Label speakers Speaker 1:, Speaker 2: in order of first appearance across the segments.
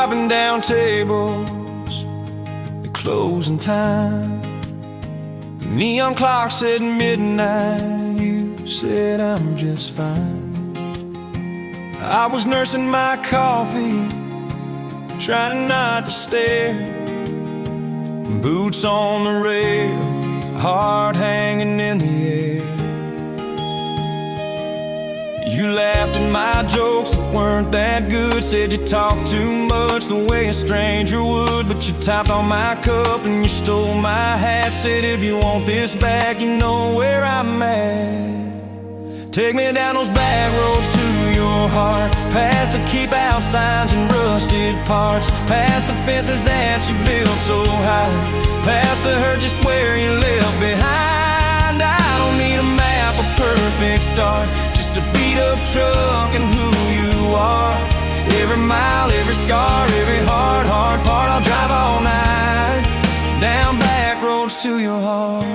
Speaker 1: Scrubbing down tables at closing time. Neon clock said midnight. You said I'm just fine. I was nursing my coffee, trying not to stare. Boots on the rail, heart hanging in the air. You laughed at my jokes that weren't that good. Said you talked too much the way a stranger would. But you tapped on my cup and you stole my hat. Said if you want this back, you know where I'm at. Take me down those back roads to your heart, past the keep out signs and rusted parts, past the fences that you built so high, past the hurt you swear you left behind. I don't need a map, a perfect start, just a beat up truck and who you are. Every mile, every scar, every hard part, I'll drive all night down back roads to your heart.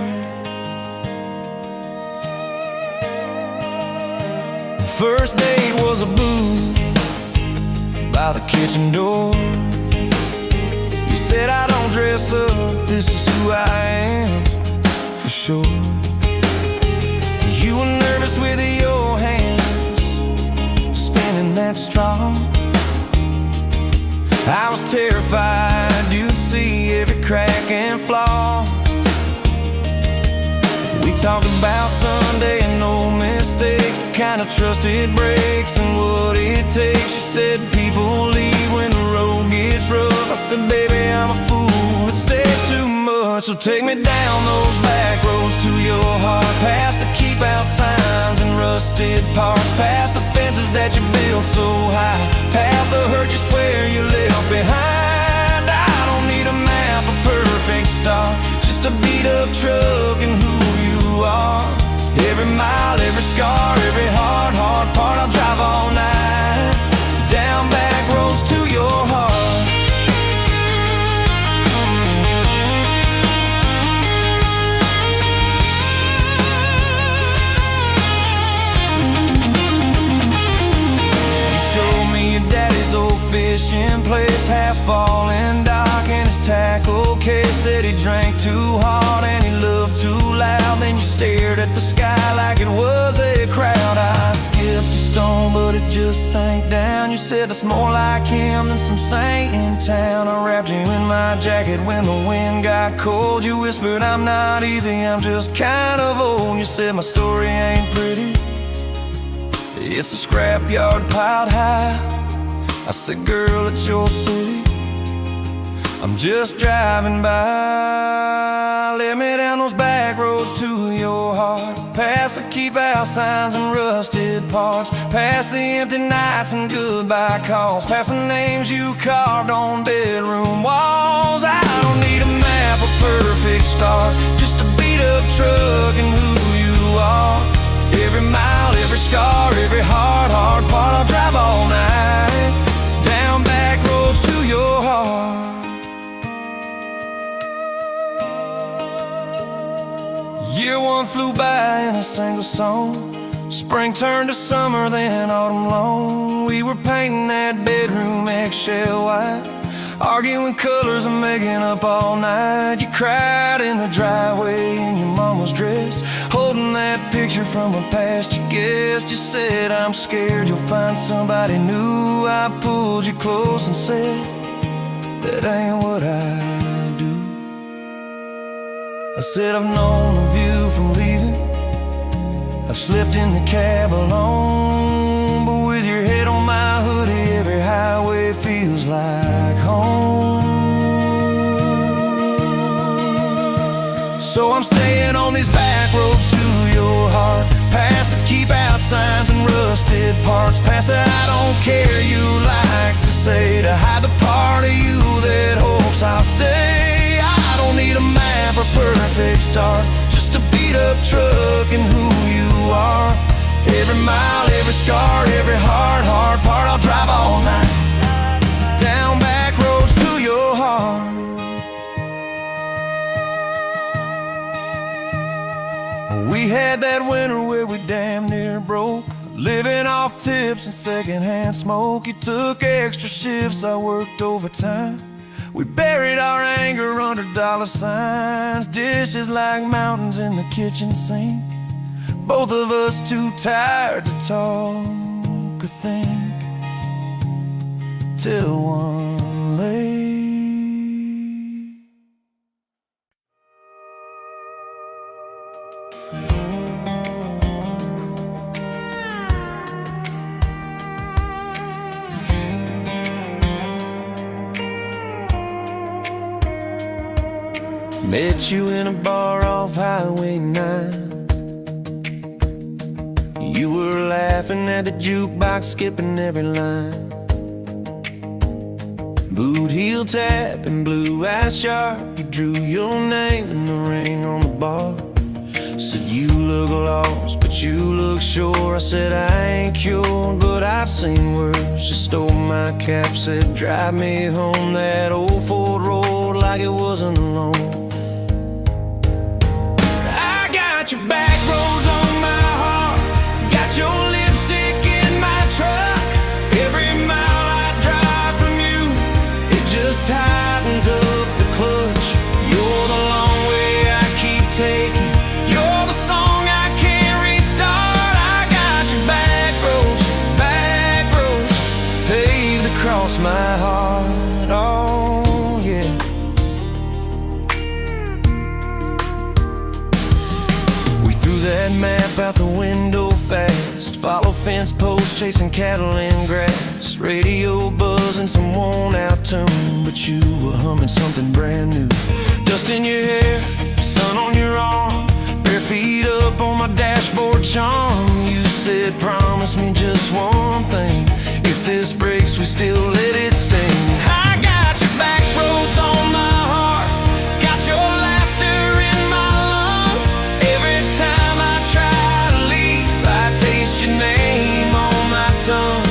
Speaker 1: First date was a booth by the kitchen door. You said I don't dress up, this is who I am, for sure. You were nervous with your hands spinning that straw. I was terrified you'd see every crack and flaw. We talked about Sunday and no mistakes, the kind of trust it breaks and what it takes. You said people leave when the road gets rough. I said baby I'm a fool, it stays too much. So take me down those back roads to your heart, past the keep out signs and rusted parts, past the fences that you built so high, past the hurt you swear you left behind. I don't need a map, a perfect start, just a beat up truck and who you are. Every mile, every scar, every hard part, I'll drive all night down back roads to your heart. You showed me your daddy's old fishing place, half fallen dock and his tackle case. Said he drank too hard and he loved too loud. Then you stared at the sky like it was a crowd. I skipped a stone but it just sank down. You said that's more like him than some saint in town. I wrapped you in my jacket when the wind got cold. You whispered I'm not easy, I'm just kind of old. You said my story ain't pretty, it's a scrapyard piled high. I said girl, it's your city, I'm just driving by. Let me down those back roads to your heart, past the keep out signs and rusted parts, past the empty nights and goodbye calls, past the names you carved on bedroom walls. I don't need a map, a perfect start, just a beat up truck and who you are. Every mile, every scar, every hard part, I'll drive all night down back roads to your heart. Year one flew by in a single song. Spring turned to summer, then autumn long. We were painting that bedroom eggshell white, arguing colors and making up all night. You cried in the driveway in your mama's dress, holding that picture from a past you guessed. You said I'm scared you'll find somebody new. I pulled you close and said that ain't what I do. I said I've known of you from leaving, I've slept in the cab alone, but with your head on my hoodie every highway feels like home. So I'm staying on these back roads to your heart, past the keep out signs and rusted parts, past the I don't care you like to say, to hide the part of you that hopes I'll stay. I don't need a map or perfect start, just a beat up truck and who you are. Every mile, every scar, every hard part, I'll drive all night down back roads to your heart. We had that winter where we damn near broke, living off tips and secondhand smoke. You took extra shifts, I worked overtime. We buried our anger under dollar signs. Dishes like mountains in the kitchen sink. Both of us too tired to talk or think, till one late. Met you in a bar off Highway 9. You were laughing at the jukebox, skipping every line. Boot heel tap and blue eyes sharp. You drew your name in the ring on the bar. Said you look lost, but you look sure. I said I ain't cured, but I've seen worse. You stole my cap, said drive me home that old Ford road like it wasn't alone. I got your back roads on my heart, got your lipstick in my truck. Every mile I drive from you, it just tightens up the clutch. You're the long way I keep taking, you're the song I can't restart. I got your back roads paved across my heart. Oh yeah. We threw that map out the window fast, follow fence posts, chasing cattle in grass. Radio buzzing some worn out tune, but you were humming something brand new. Dust in your hair, sun on your arm, bare feet up on my dashboard charm. You said promise me just one thing, if this breaks we still let it sting. I got your back roads on my heart, got your laughter in my lungs. Every time I try to leave, I taste your name on my tongue.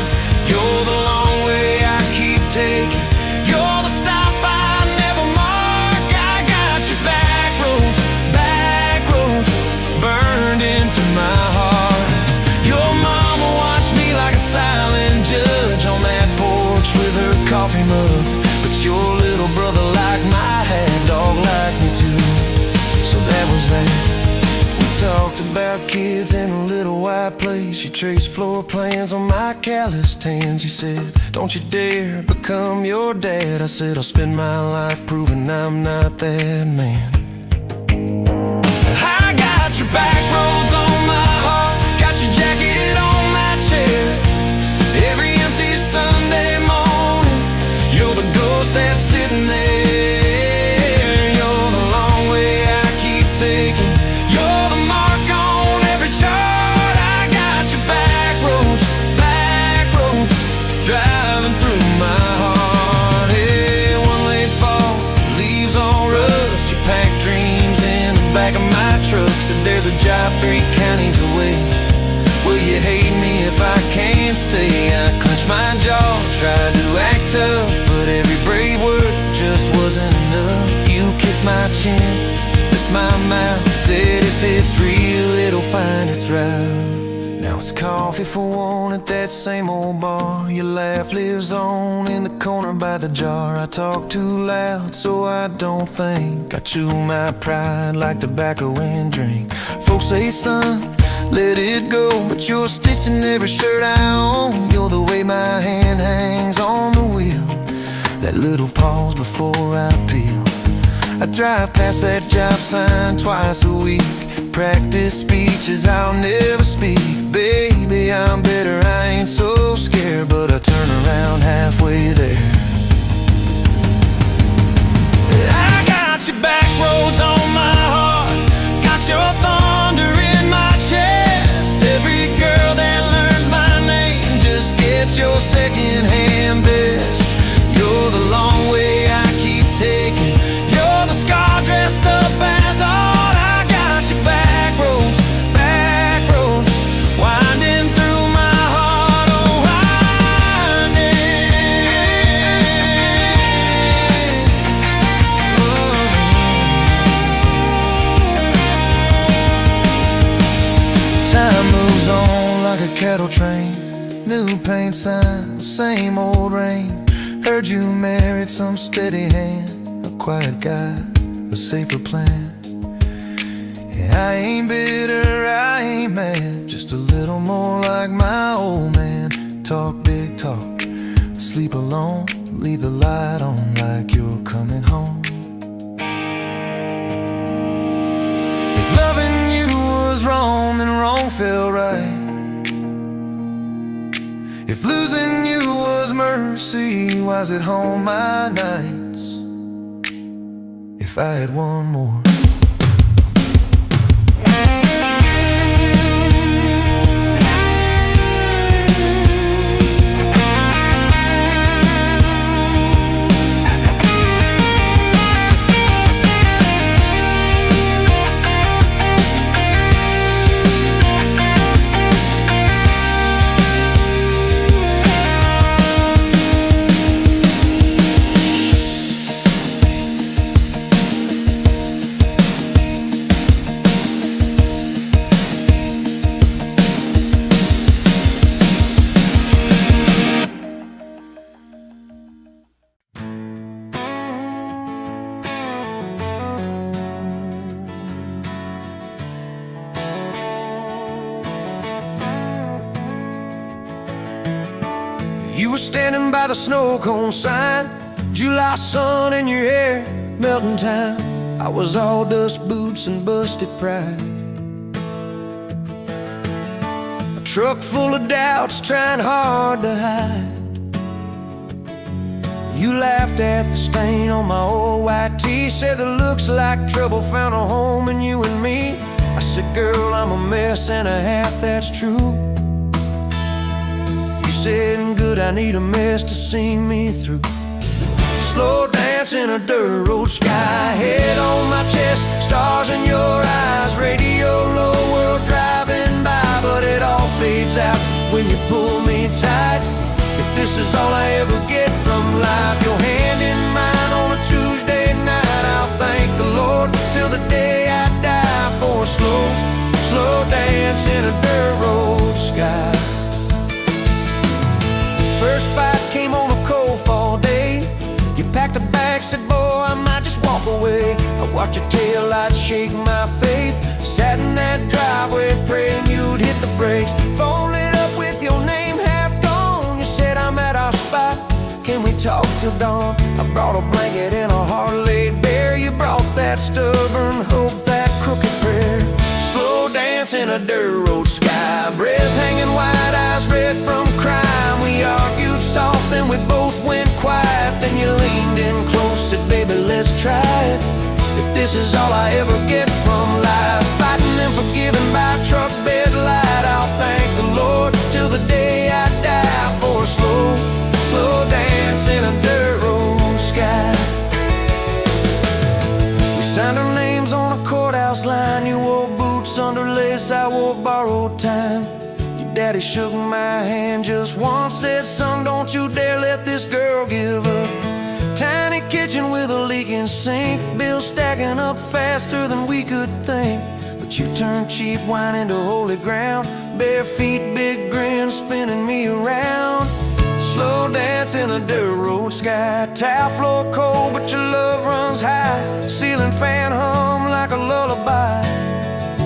Speaker 1: You're the long way I keep taking, you're the stop I never mark. I got your back roads burned into my heart. Your mama watched me like a silent judge on that porch with her coffee mug, but your little brother liked my hat, dog liked me too. So that was that. We talked about kids in a little white place. You traced floor plans on my calloused hands. You said, don't you dare become your dad. I said, I'll spend my life proving I'm not that man. I got your back roads on my heart, got your jacket on my chair. Every empty Sunday morning, you're the ghost that's sitting there. You're the long way I keep taking, you're the mark on every chart. I got your back roads driving through my heart. Hey, one late fall, leaves all rust. You pack dreams in the back of my truck. Said there's a job 3 counties away. Will you hate me if I can't stay? I clenched my jaw, tried to act tough, but every brave word just wasn't enough. You kissed my chin, kissed my mouth, said if it's real, it'll find its route. Now it's coffee for one at that same old bar. Your laugh lives on in the corner by the jar. I talk too loud, so I don't think. I chew my pride like tobacco and drink. Folks say, son, let it go, but you're stitched in every shirt I own. You're the way my hand hangs on the wheel, that little pause before I peel. I drive past that job sign twice a week, practice speeches I'll never speak. Baby, I'm better, I ain't so scared, but I turn around halfway there. I got your back roads on my heart, got your thunder in my chest. Every girl that learns my name just gets your second-hand best. You're the long way I keep taking, you're the scar dressed up as art. I got your back roads winding through my heart. Oh, winding. Time moves on like a cattle train, New paint sign, same old rain. Heard you married some steady hand, a quiet guy, a safer plan. Yeah, I ain't bitter, I ain't mad, just a little more like my old man. Talk big talk, sleep alone, leave the light on like you're coming home. If loving you was wrong, then wrong felt right. If losing you was mercy, why's it home my nights? If I had one more. You were standing by the snow cone sign, July sun in your hair, melting time. I was all dust boots and busted pride. A truck full of doubts, trying hard to hide. You laughed at the stain on my old white tee, said that looks like trouble found a home in you and me. I said, girl, I'm a mess and a half, that's true. Said, good, I need a mess to see me through. Slow dance in a dirt road sky, head on my chest, stars in your eyes. Radio low, world driving by, but it all fades out when you pull me tight. If this is all I ever get from life, your hand in mine on a Tuesday night, I'll thank the Lord till the day I die for a slow, slow dance in a dirt road sky. First fight came on a cold fall day. You packed a bag, said, boy, I might just walk away. I watched your taillights shake my faith. Sat in that driveway praying you'd hit the brakes. Phone lit up with your name half gone. You said, I'm at our spot, can we talk till dawn? I brought a blanket and a heart laid bare. You brought that stubborn hope, that crooked prayer. Slow dance in a dirt road sky, breath hanging wide, eyes red from crime. We argued soft, then we both went quiet. Then you leaned in close, said, baby, let's try it. If this is all I ever get from life, fighting and forgiving by truck bed light, I'll thank the Lord till the day I die for a slow, slow dance in a dirt road sky. We signed our names on a courthouse line. You wore boots under lace, I wore borrowed time. Daddy shook my hand just once, said, son, don't you dare let this girl give up. Tiny kitchen with a leaking sink, bills stacking up faster than we could think. But you turned cheap wine into holy ground, bare feet, big grin, spinning me around. Slow dance in a dirt road sky, tile floor cold, but your love runs high. Ceiling fan hum like a lullaby.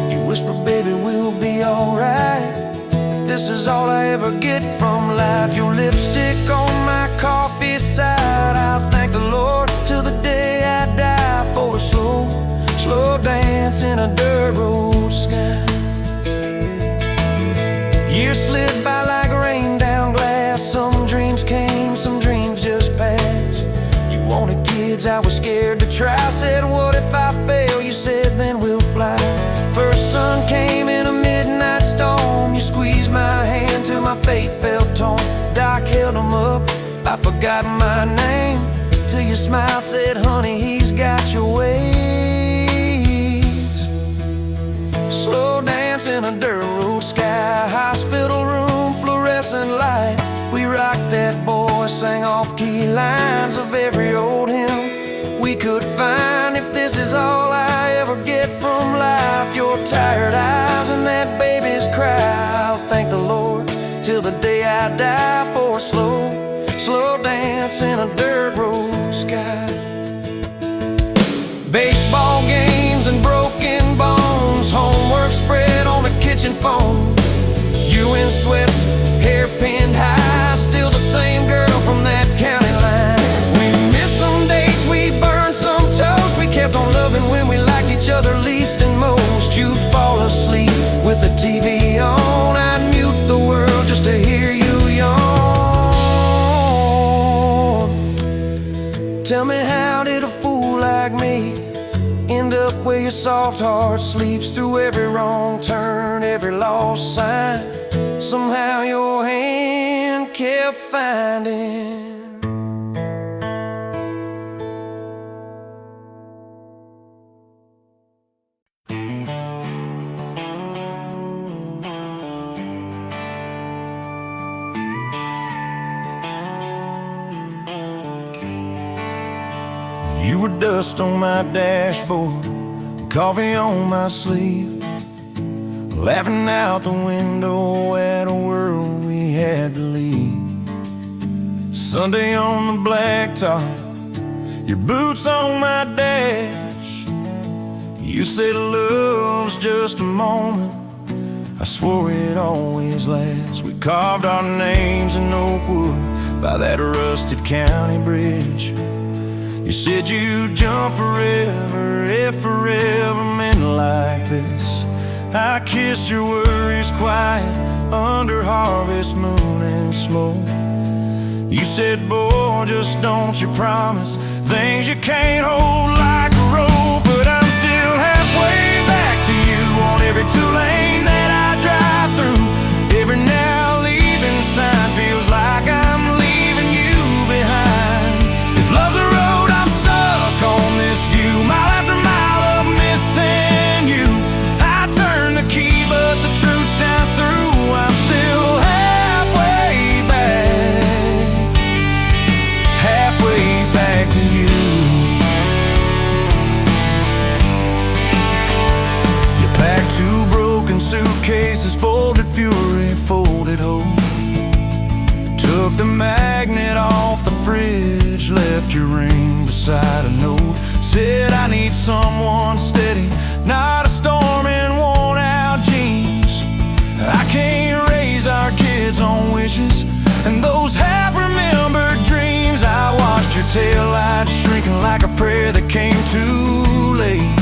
Speaker 1: You whisper, baby, we'll be alright. This is all I ever get from life. Your lipstick on my coffee side, I'll thank the Lord till the day I die for a slow, slow dance in a dirt road sky. Years slid by like rain down glass. Some dreams came, some dreams just passed. You wanted kids, I was scared to try. Said, what if I fail? You said, then we'll fly. First sun came in a midnight storm. You squeezed my hand till my faith felt torn. Doc held him up, I forgot my name, till you smiled, said, honey, he's got your ways. Slow dance in a dirt road sky, hospital room, fluorescent light. We rocked that boy, sang off-key lines of every old hymn we could find. If this is all I ever get from life, your tired eyes and that baby's cry, I'll thank the Lord till the day I nights in a dirt road sky. Baseball games and broken bones, homework spread on the kitchen phone. You in sweats, hair pinned high, still the same girl from that county line. We missed some dates, we burned some toast. We kept on loving when we liked each other least and most. You'd fall asleep with the TV on, I'd mute the world just to hear you yawn. Tell me, how did a fool like me end up where your soft heart sleeps through every wrong turn, every lost sign? Somehow your hand kept finding. You were dust on my dashboard, coffee on my sleeve, laughing out the window at a world we had to leave. Sunday on the blacktop, your boots on my dash. You said love's just a moment, I swore it always lasts. We carved our names in oak wood by that rusted county bridge. You said you'd jump forever if forever meant like this. I kissed your worries quiet under harvest moon and smoke. You said, boy, just don't you promise things you can't hold like a rope. But I'm still halfway back to you on every two-lane that I drive through. Every now leaving sign feels like I'm leaving you behind. If love's a road, I'm stuck on this view, mile after mile of missing you. I turn the key, but the truth shines through. I'm still halfway back to you. You packed two broken suitcases, folded fury, folded hope. Took the magnet off the fridge, left your ring beside a note. Said I need someone steady, not a storm in worn out jeans. I can't raise our kids on wishes and those half-remembered dreams. I watched your taillights shrinking like a prayer that came too late.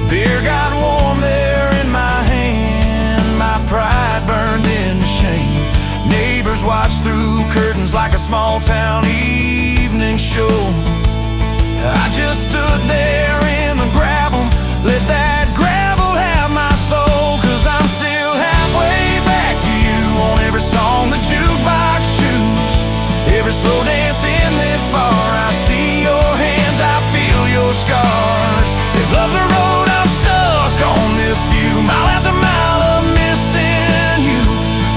Speaker 1: Beer got warm there in my hand, my pride burned into shame. Neighbors watched through curtains like a small-town evening show. I just stood there in the gravel, let that gravel have my soul. Cause I'm still halfway back to you on every song the jukebox choose. Every slow dance in this bar, I see your hands, I feel your scars. If love's a road, I'm stuck on this view, mile after mile of missing you.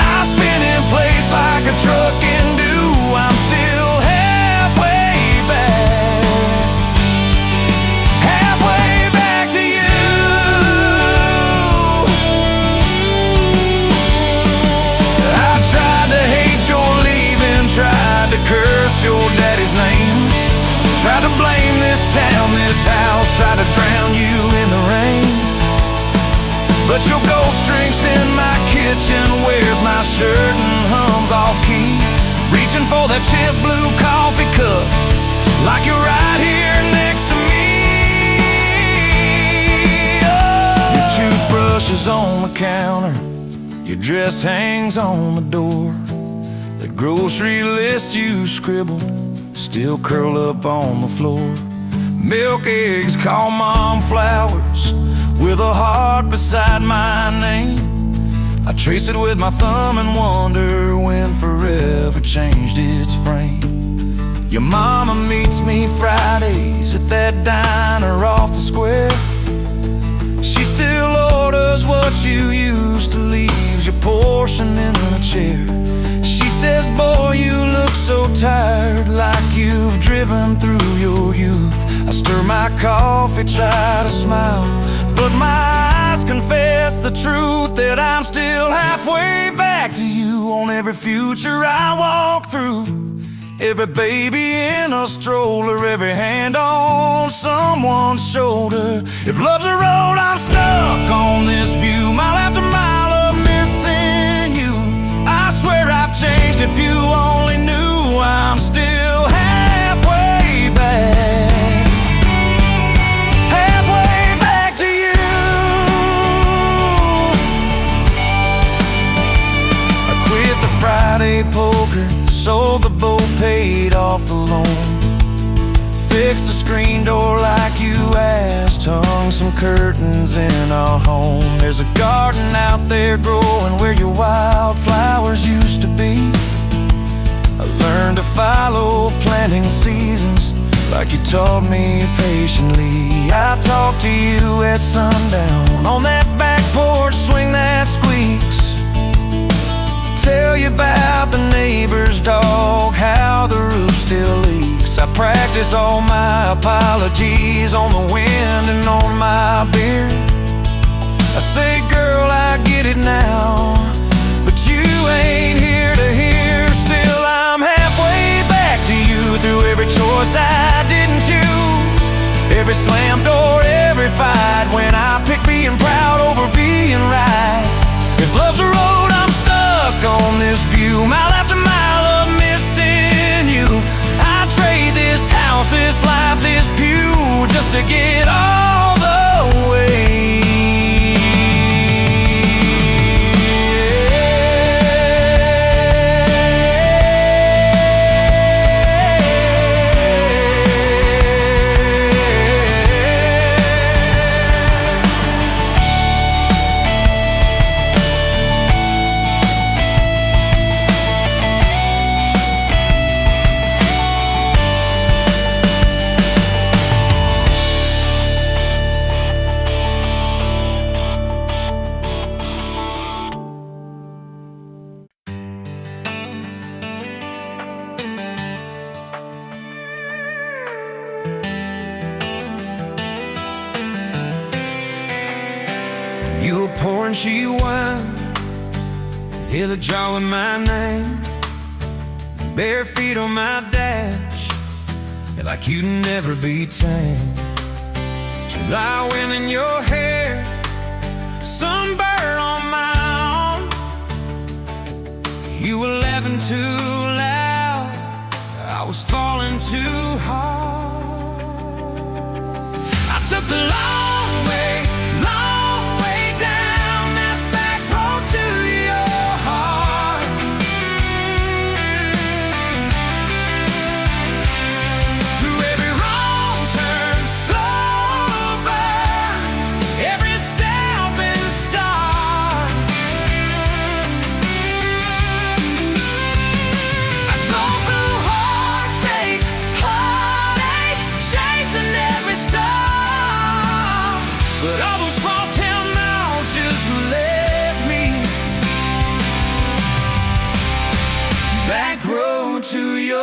Speaker 1: I spin in place like a truck can do. I'm still halfway back to you. I tried to hate your leaving, tried to curse your daddy's name, tried to blame this town, this house, tried to drown you in the rain. But your ghost drinks in my kitchen, wears my shirt and hums off key, reaching for that chip blue coffee cup like you're right here next to me. Oh. Your toothbrush is on the counter, your dress hangs on the door. The grocery list you scribbled still curl up on the floor. Milk, eggs, call mom flowers with a heart beside my name. I trace it with my thumb and wonder when forever changed its frame. Your mama meets me Fridays at that diner off the square. She still orders what you used to, leaves your portion in the chair. She says, boy, you look so tired, like you've driven through your youth. I stir my coffee, try to smile, but my eyes confess the truth, that I'm still halfway back to you on every future I walk through. Every baby in a stroller, every hand on someone's shoulder. If love's a road, I'm stuck on this view, mile after mile of missing you. I swear I've changed, if you only knew. I'm still halfway back, halfway back to you. I quit the Friday poker, sold the boat, paid off the loan, fixed the screen door like you asked, hung some curtains in our home. There's a garden out there growing where your wildflowers used to be. I learned to follow planting seasons like you taught me patiently. I talk to you at sundown on that back porch, swing that squeaks, tell you about the neighbor's dog, how the roof still leaks. I practice all my apologies on the wind and on my beard. I say, girl, I get it now, but you ain't here to hear. Still, I'm halfway back to you through every choice I didn't choose, every slam door, every fight, when I pick being proud over being right. If love's a road, I'm stuck on this view, mile after mile of missing you. I trade this house, this life, this pew, just to get all the way. You were pouring she wine, hear the jar with my name, bare feet on my dash, like you'd never be tamed. July wind in your hair, sunburn on my arm. You were laughing too loud, I was falling too hard. I took the long way down that back road to your heart. Through every wrong turn, slow burn, every step and start. I drove through heartache, chasing every star, but all those small town miles just led me back road to your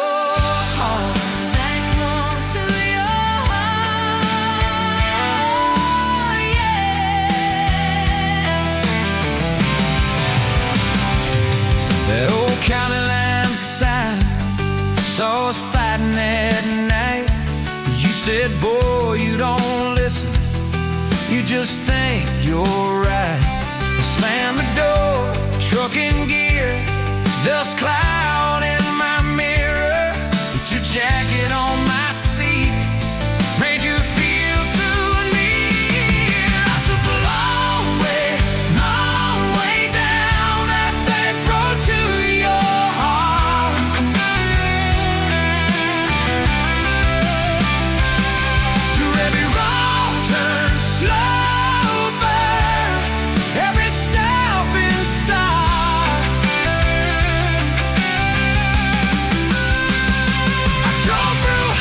Speaker 1: heart. Back road to your heart, yeah. That old county line sign saw us fighting that night. You said, boy, you don't listen, you just think you're right. Slam the door, truck in gear, dust cloud in my mirror. Put your jacket on my seat, made you feel too near. I took the long way down that back road to your heart. Through every wrong turn, slow burn, every step and start. I drove through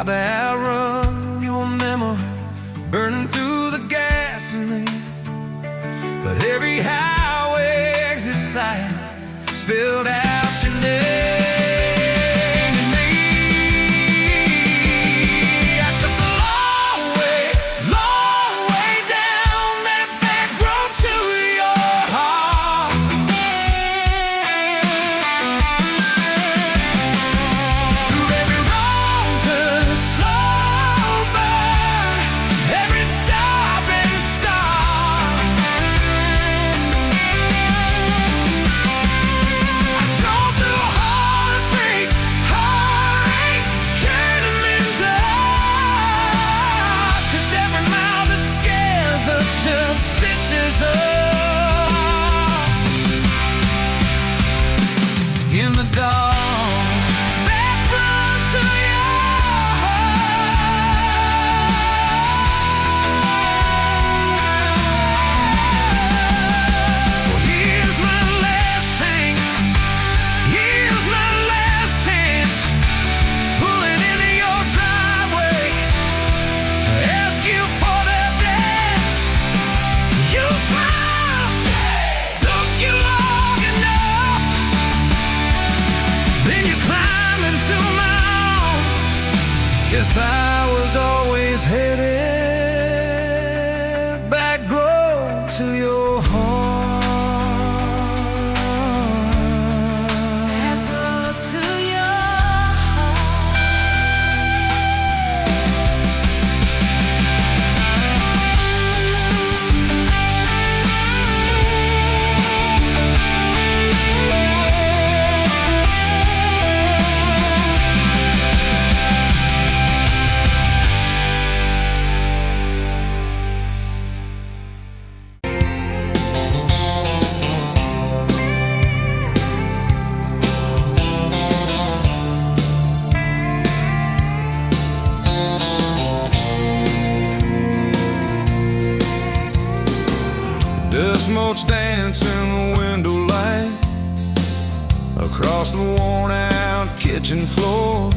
Speaker 1: by that run, your memory burning through the gasoline. But every highway exit sign spilled out your name to me. I took the long way down that back road to your heart. Through every wrong turn, slow burn, every stop and start. I drove through heartbreak, heartache, turning me dark. 'Cause every mile that scares us just stitches us in the dark. Back road to your heart. Well, here's my last tank, here's my last chance, pulling into your driveway, ask you for that dance. You smile, took you long enough, then you climb into my arms. Guess I was always headed back road to your heart. Back road to your dust motes dance in the window light across the worn out kitchen floor.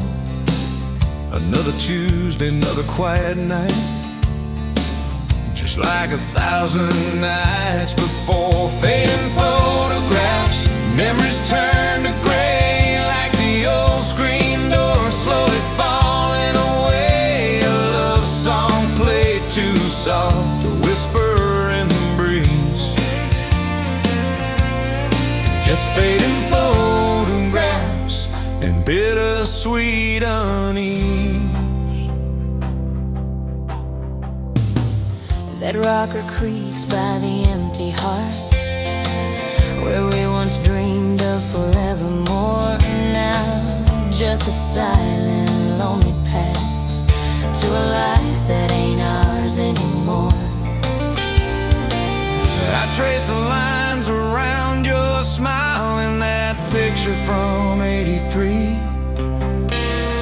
Speaker 1: Another Tuesday, another quiet night, just like 1,000 nights before. Fading photographs, memories turn to gray like the old screen door slowly falling away. A love song played too soft to whisper in the breeze. Just fading photographs and bittersweet unease.
Speaker 2: That rocker creaks by the empty heart, where we once dreamed of forevermore. Now just a silent, lonely path to a life that ain't ours anymore.
Speaker 1: I trace the lines around your smile in that picture from '83.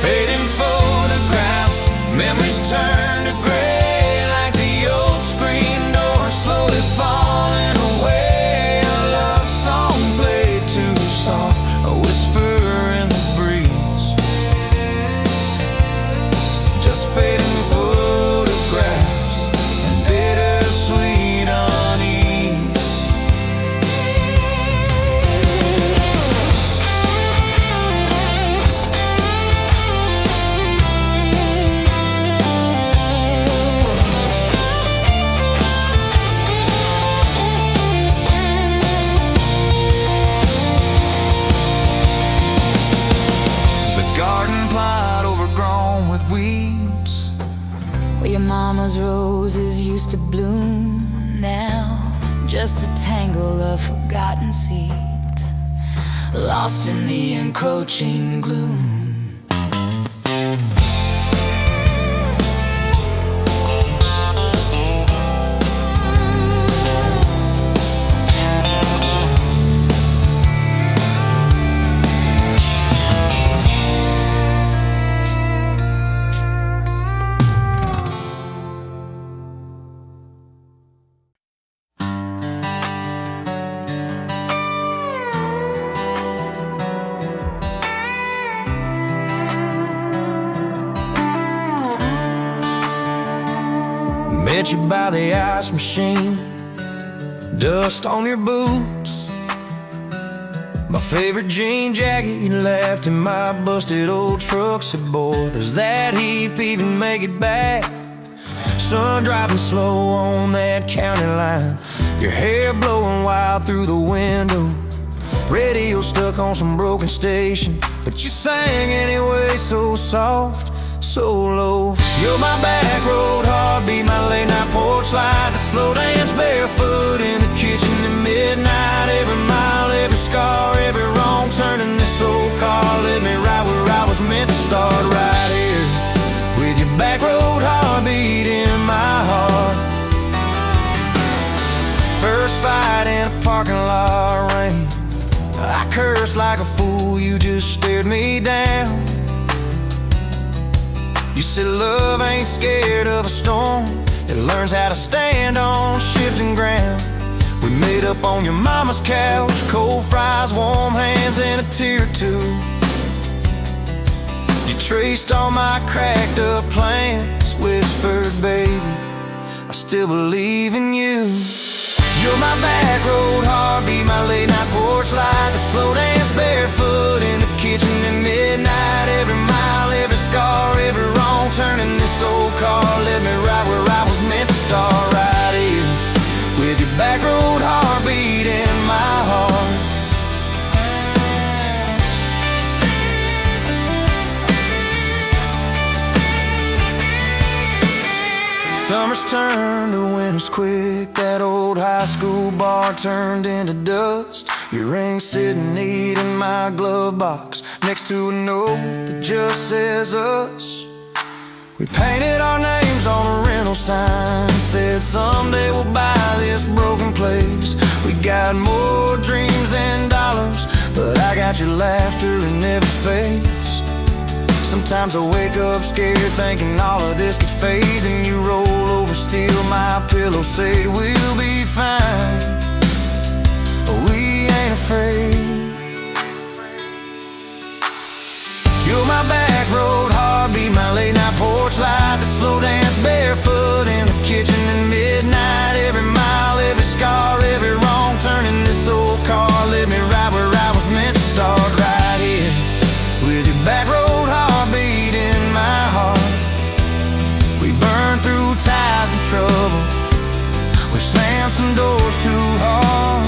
Speaker 1: Fading photographs, memories turn to gray like the old screen door slowly falling away. A love song played too soft, a whisper in the breeze. Just fading photographs and bittersweet unease. The garden plot overgrown with weeds,
Speaker 2: Where your mama's roses used to bloom, now just a tangle of forgotten seeds, lost in the encroaching gloom.
Speaker 1: met you by the ice machine. Dust on your boots, my favorite jean jacket you left in my busted old truck. Said, boy, does that heap even make it back? Sun driving slow on that county line, your hair blowing wild through the window. Radio stuck on some broken station, but you sang anyway, so soft, so low. You're my back road heartbeat, my late night porch light, the slow dance barefoot in the kitchen at midnight. Every mile, every scar, every wrong turn in this old car led me right where I was meant to start, right here with your back road heartbeat in my heart. First fight in a parking lot rain, I cursed like a fool, you just stared me down. You said love ain't scared of a storm, it learns how to stand on shifting ground. We made up on your mama's couch, cold fries, warm hands, and a tear or two. You traced all my cracked up plans, whispered, baby, I still believe in you. You're my back road heartbeat, my late night porch light, the slow dance barefoot in the kitchen at midnight. Every mile, every scar, every wrong turn in this old car led me right where I was meant to start, right here with your back road heartbeat in my heart. Summers turned to winters quick, that old high school bar turned into dust. Your ring sitting neat in my glove box, next to a note that just says us. We painted our names on a rental sign, said someday we'll buy this broken place. We got more dreams than dollars, but I got your laughter in every space. Sometimes I wake up scared, thinking all of this could fade. Then you roll over, steal my pillow, say we'll be fine, but we ain't afraid. You're my back road heartbeat, my late night porch light, the slow dance barefoot in the kitchen at midnight. Every mile, every scar, every wrong turn in this old car led me right where I was meant to start, right here with your back road heartbeat in my heart. We burned through ties and trouble, we slammed some doors too hard,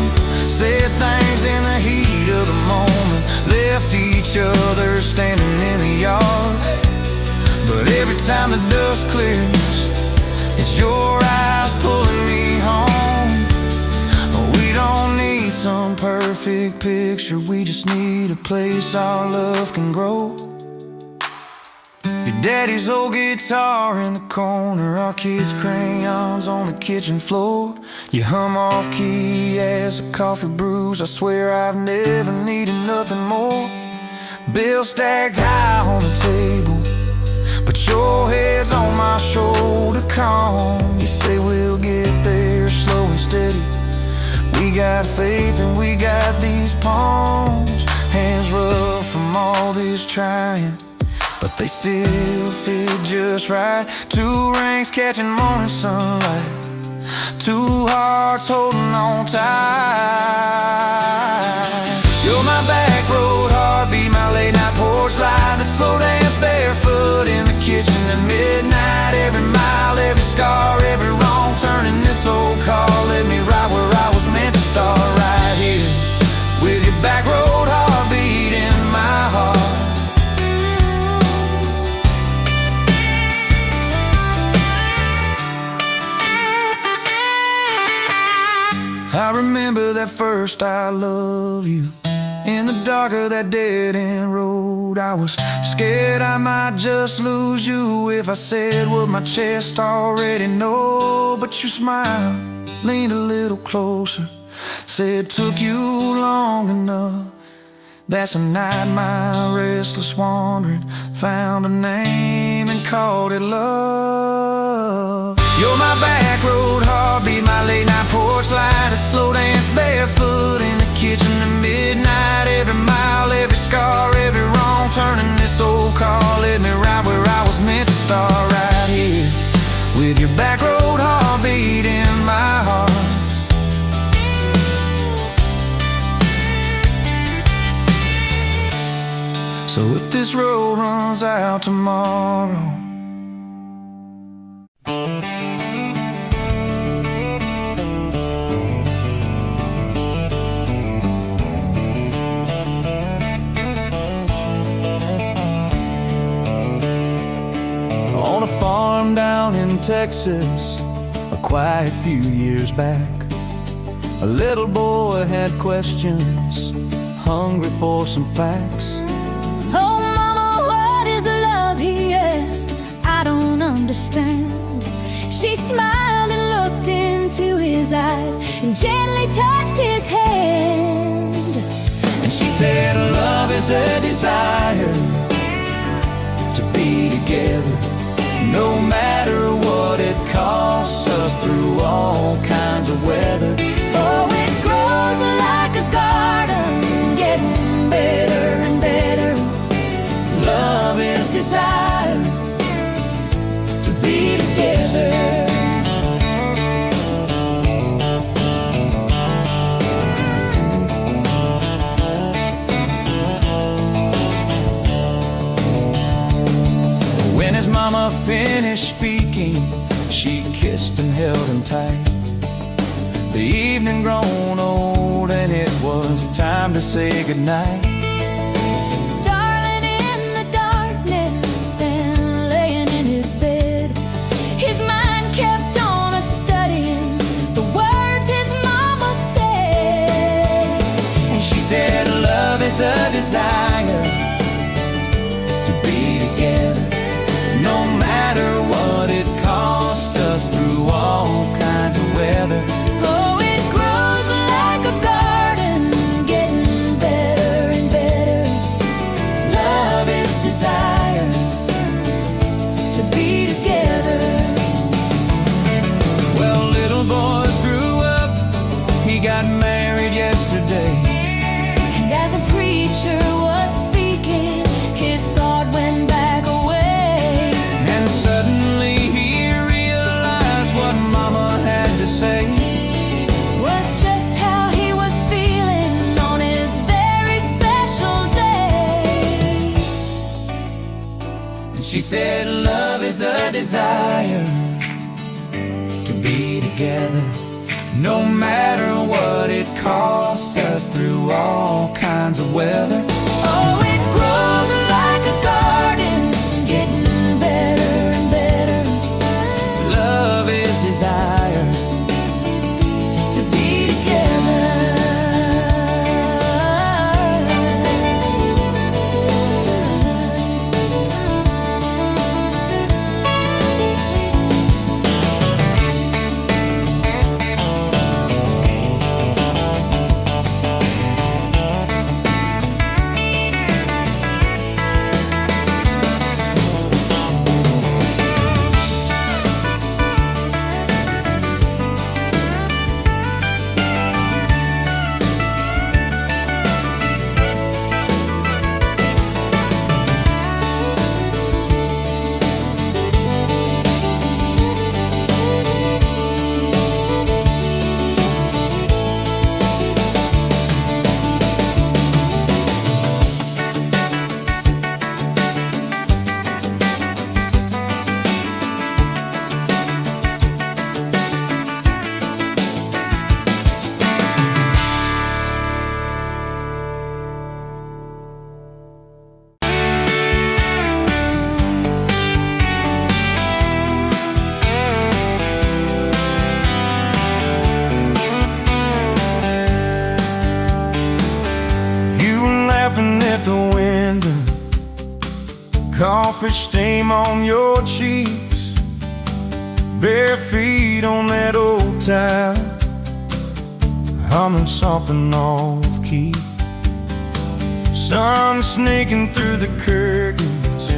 Speaker 1: said things in the heat of the moment, left each other standing in the yard. But every time the dust clears, it's your eyes pulling me home. We don't need some perfect picture, we just need a place our love can grow. Your daddy's old guitar in the corner, our kids' crayons on the kitchen floor. You hum off key as the coffee brews, I swear I've never needed nothing more. Bills stacked high on the table, but your head's on my shoulder, calm. You say we'll get there slow and steady. We got faith and we got these palms, hands rough from all this trying, but they still fit just right. Two rings catching morning sunlight, two hearts holding on tight. You're my back road heartbeat, my late night porch light, the slow dance barefoot in the kitchen at midnight. Every mile, every scar, every wrong turn in this old car led me right where I was meant to start, right here with your back road heartbeat in my heart. I remember that first I love you, in the dark of that dead-end road. I was scared I might just lose you if I said what my chest already know. But you smiled, leaned a little closer, said took you long enough. That's a night my restless wandering found a name and called it love. You're my back road heartbeat, my late night porch light, a slow dance barefoot in the kitchen at midnight. Every mile, every scar, every wrong turn in this old car led me right where I was meant to start, right here with your back road heartbeat So if this road runs out tomorrow, on a farm down in Texas, a quiet few years back, a little boy had questions, hungry for some facts.
Speaker 2: Oh, mama, what is love? He asked. I don't understand. She smiled and looked into his eyes and gently touched his hand.
Speaker 1: And she said, love is a desire to be together, no matter what it costs us, through all kinds of weather.
Speaker 2: Oh, it grows like a garden, getting better and better.
Speaker 1: Love is desire to be together. When his mama finished speaking, she kissed and held him tight. The evening grown old and it was time to say goodnight.
Speaker 2: Starling in the darkness and laying in his bed, his mind kept on a-studying the words his mama said.
Speaker 1: And she said, love is a desire to be together, no matter what it costs us, through all kinds of weather.
Speaker 2: Oh, it grows like a garden, getting better and better.
Speaker 1: Love is desire
Speaker 2: To be together.
Speaker 1: Well, little boys grew up, he got married yesterday.
Speaker 2: And as a preacher was speaking, his thought went back away.
Speaker 1: And suddenly he realized what mama had to say.
Speaker 2: Was just how he was feeling on his very special day.
Speaker 1: And she said, love is a desire to be together, no matter what it costs us, through all kinds of weather.
Speaker 2: Oh, it grows like a garden, getting better and better.
Speaker 1: Love is desire
Speaker 2: To be together.
Speaker 1: At the window, coffee stain on your cheeks, bare feet on that old tile, humming something off key. Sun sneaking through the curtains,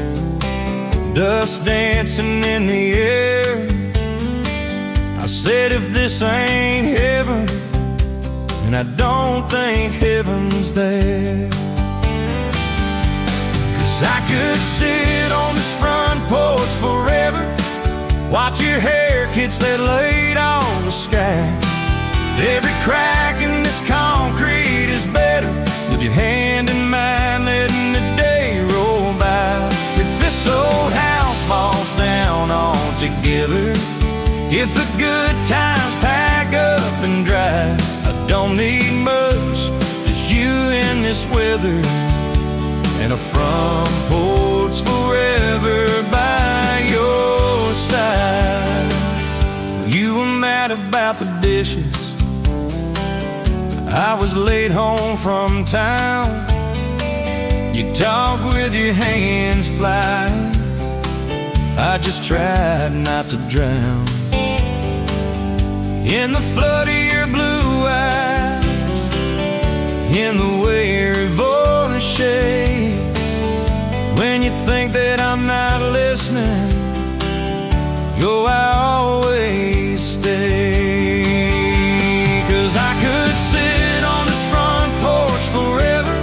Speaker 1: dust dancing in the air. I said, if this ain't heaven, and I don't think heaven's there. I could sit on this front porch forever, watch your hair kids that laid on the sky. Every crack in this concrete is better with your hand in mine, letting the day together. If the good times pack up and drive, I don't need much, just you in this weather, and a front porch forever by your side. You were mad about the dishes, I was late home from town. You talk with your hands flying, I just tried not to drown in the flood of your blue eyes, in the way your voice shakes. When you think that I'm not listening, yo, I always stay. 'Cause I could sit on this front porch forever,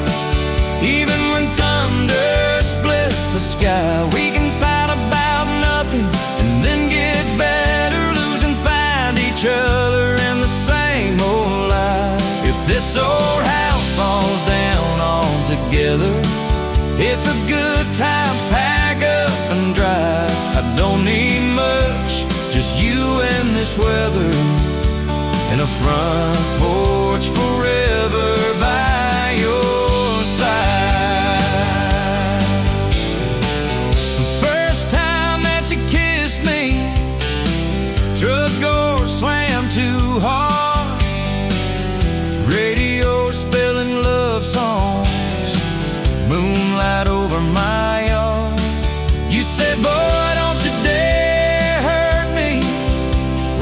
Speaker 1: even when thunder splits the sky. We can fight about nothing and then get better, lose and find each other in the same old life. If this old house falls down altogether, if the good times pack up and drive, I don't need much, just you and this weather, and a front porch forever by your side. The first time that you kissed me, truck door slammed too hard, radio spelling love songs, moonlight over my yard. You said, boy, don't you dare hurt me,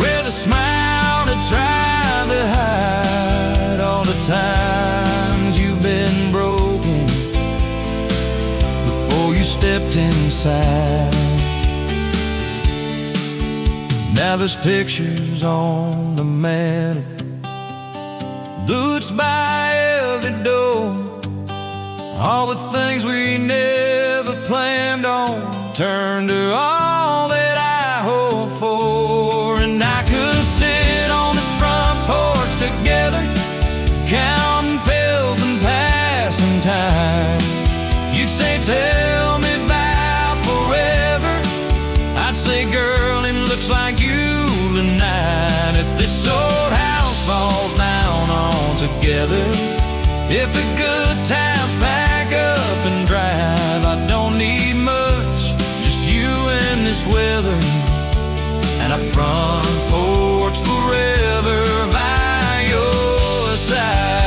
Speaker 1: with a smile to try to hide all the times you've been broken before you stepped inside. Now there's pictures on the mantle, boots by every door, all the things we never planned on turned to all that I hoped for. And I could sit on this front porch together, counting pills and passing time. You'd say, tell me about forever, I'd say, girl, it looks like you tonight. If this old house falls down altogether, if the good times pack up and drive, I don't need much, just you and this weather, and a front porch forever by your side.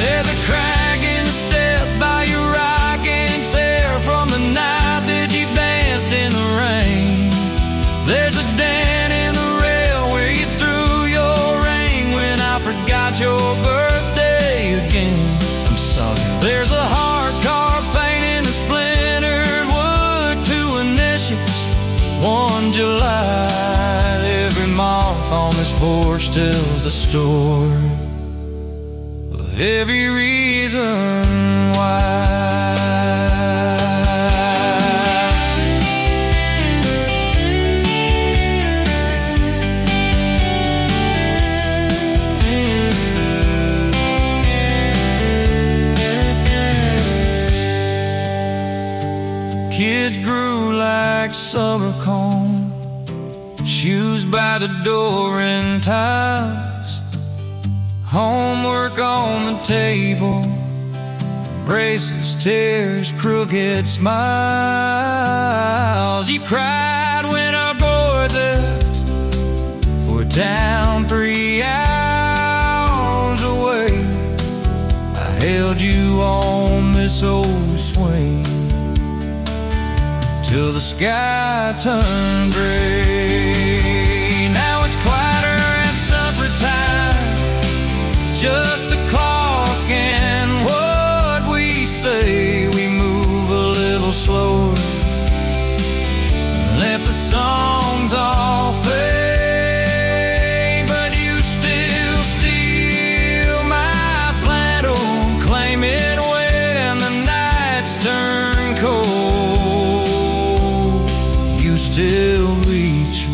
Speaker 1: There's a crack in the step by your rocking chair from the night that you danced in the rain. There's a dent in the rail where you threw your ring when I forgot your birthday again. I'm sorry. There's a hard carved fate in the splintered wood, two initials, 1 July. Every mark on this porch tells the story of every reason why. Kids grew like summer corn, shoes by the door and ties, homework on the table, braces, tears, crooked smiles. You cried when our boy left for a town 3 hours away. I held you on this old swing till the sky turned gray. Now it's quieter at supper time, just the clock and what we say. We move a little slower, let the songs all fade, but you still steal my flannel, claim it when the nights turn cold. You still reach me.